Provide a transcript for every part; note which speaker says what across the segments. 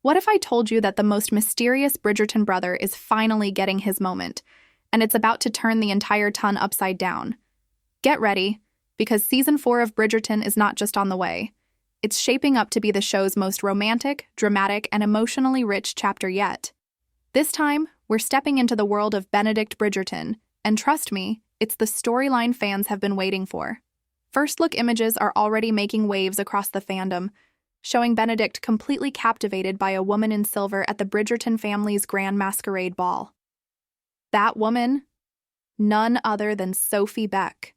Speaker 1: What if I told you that the most mysterious Bridgerton brother is finally getting his moment, and it's about to turn the entire ton upside down? Get ready, because season 4 of Bridgerton is not just on the way. It's shaping up to be the show's most romantic, dramatic, and emotionally rich chapter yet. This time, we're stepping into the world of Benedict Bridgerton, and trust me, it's the storyline fans have been waiting for. First look images are already making waves across the fandom, showing Benedict completely captivated by a woman in silver at the Bridgerton family's grand masquerade ball. That woman? None other than Sophie Beck.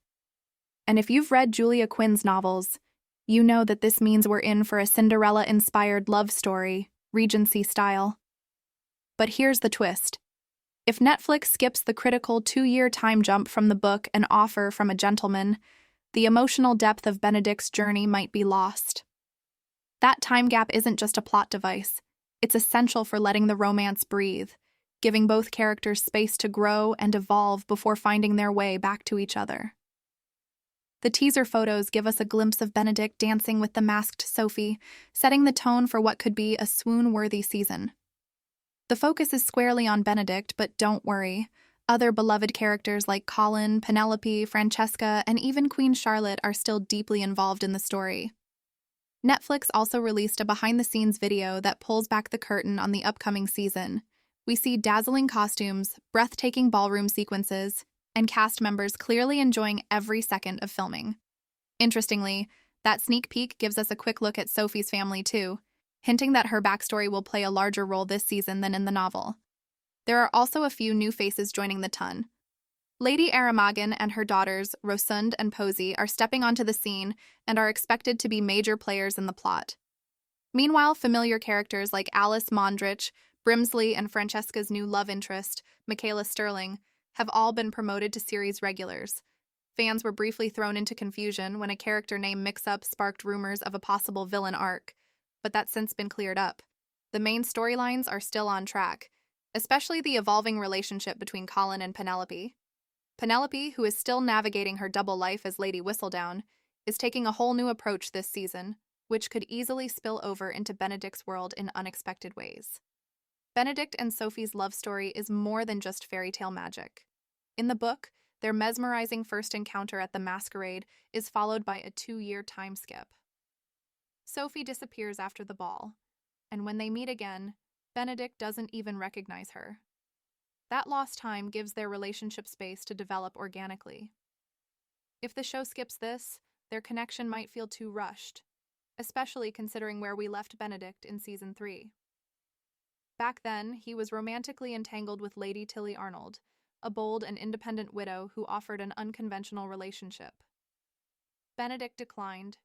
Speaker 1: And if you've read Julia Quinn's novels, you know that this means we're in for a Cinderella-inspired love story, Regency style. But here's the twist. If Netflix skips the critical 2-year time jump from the book An Offer from a Gentleman, the emotional depth of Benedict's journey might be lost. That time gap isn't just a plot device. It's essential for letting the romance breathe, giving both characters space to grow and evolve before finding their way back to each other. The teaser photos give us a glimpse of Benedict dancing with the masked Sophie, setting the tone for what could be a swoon-worthy season. The focus is squarely on Benedict, but don't worry. Other beloved characters like Colin, Penelope, Francesca, and even Queen Charlotte are still deeply involved in the story. Netflix also released a behind-the-scenes video that pulls back the curtain on the upcoming season. We see dazzling costumes, breathtaking ballroom sequences, and cast members clearly enjoying every second of filming. Interestingly, that sneak peek gives us a quick look at Sophie's family too, hinting that her backstory will play a larger role this season than in the novel. There are also a few new faces joining the ton. Lady Aramagan and her daughters, Rosund and Posey, are stepping onto the scene and are expected to be major players in the plot. Meanwhile, familiar characters like Alice Mondrich, Brimsley, and Francesca's new love interest, Michaela Sterling, have all been promoted to series regulars. Fans were briefly thrown into confusion when a character name mix-up sparked rumors of a possible villain arc, but that's since been cleared up. The main storylines are still on track, especially the evolving relationship between Colin and Penelope. Penelope, who is still navigating her double life as Lady Whistledown, is taking a whole new approach this season, which could easily spill over into Benedict's world in unexpected ways. Benedict and Sophie's love story is more than just fairy tale magic. In the book, their mesmerizing first encounter at the masquerade is followed by a 2-year time skip. Sophie disappears after the ball, and when they meet again, Benedict doesn't even recognize her. That lost time gives their relationship space to develop organically. If the show skips this, their connection might feel too rushed, especially considering where we left Benedict in season 3. Back then, he was romantically entangled with Lady Tilly Arnold, a bold and independent widow who offered an unconventional relationship. Benedict declined,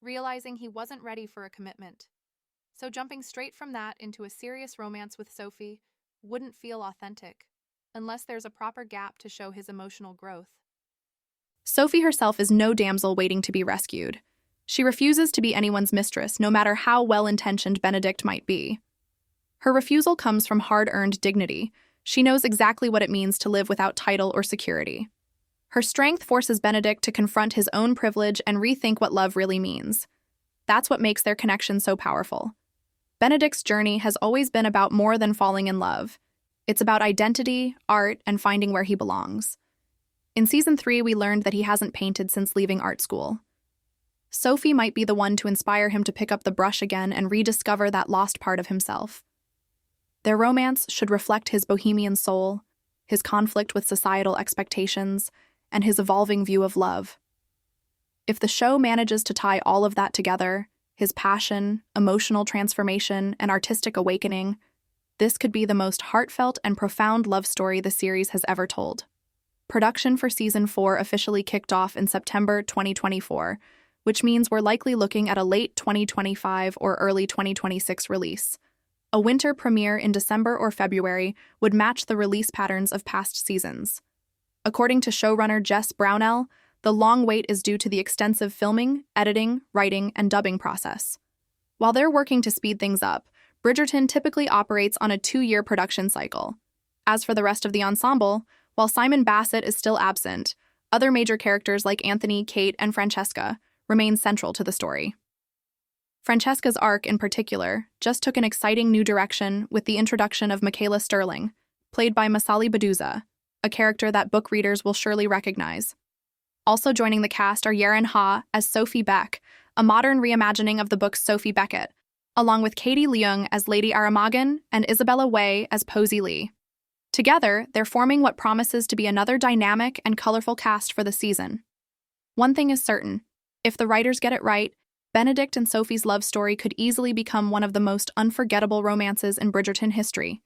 Speaker 1: realizing he wasn't ready for a commitment. So jumping straight from that into a serious romance with Sophie wouldn't feel authentic, unless there's a proper gap to show his emotional growth. Sophie herself is no damsel waiting to be rescued. She refuses to be anyone's mistress, no matter how well-intentioned Benedict might be. Her refusal comes from hard-earned dignity. She knows exactly what it means to live without title or security. Her strength forces Benedict to confront his own privilege and rethink what love really means. That's what makes their connection so powerful. Benedict's journey has always been about more than falling in love. It's about identity, art, and finding where he belongs. In season 3, we learned that he hasn't painted since leaving art school. Sophie might be the one to inspire him to pick up the brush again and rediscover that lost part of himself. Their romance should reflect his bohemian soul, his conflict with societal expectations, and his evolving view of love. If the show manages to tie all of that together, his passion, emotional transformation, and artistic awakening, this could be the most heartfelt and profound love story the series has ever told. Production for Season 4 officially kicked off in September 2024, which means we're likely looking at a late 2025 or early 2026 release. A winter premiere in December or February would match the release patterns of past seasons. According to showrunner Jess Brownell, the long wait is due to the extensive filming, editing, writing, and dubbing process. While they're working to speed things up, Bridgerton typically operates on a 2-year production cycle. As for the rest of the ensemble, while Simon Bassett is still absent, other major characters like Anthony, Kate, and Francesca remain central to the story. Francesca's arc, in particular, just took an exciting new direction with the introduction of Michaela Sterling, played by Masali Baduza, a character that book readers will surely recognize. Also joining the cast are Yaren Ha as Sophie Beck, a modern reimagining of the book's Sophie Beckett, along with Katie Leung as Lady Aramagan and Isabella Wei as Posey Lee. Together, they're forming what promises to be another dynamic and colorful cast for the season. One thing is certain: if the writers get it right, Benedict and Sophie's love story could easily become one of the most unforgettable romances in Bridgerton history.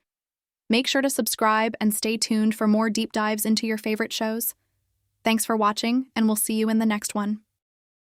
Speaker 1: Make sure to subscribe and stay tuned for more deep dives into your favorite shows. Thanks for watching, and we'll see you in the next one.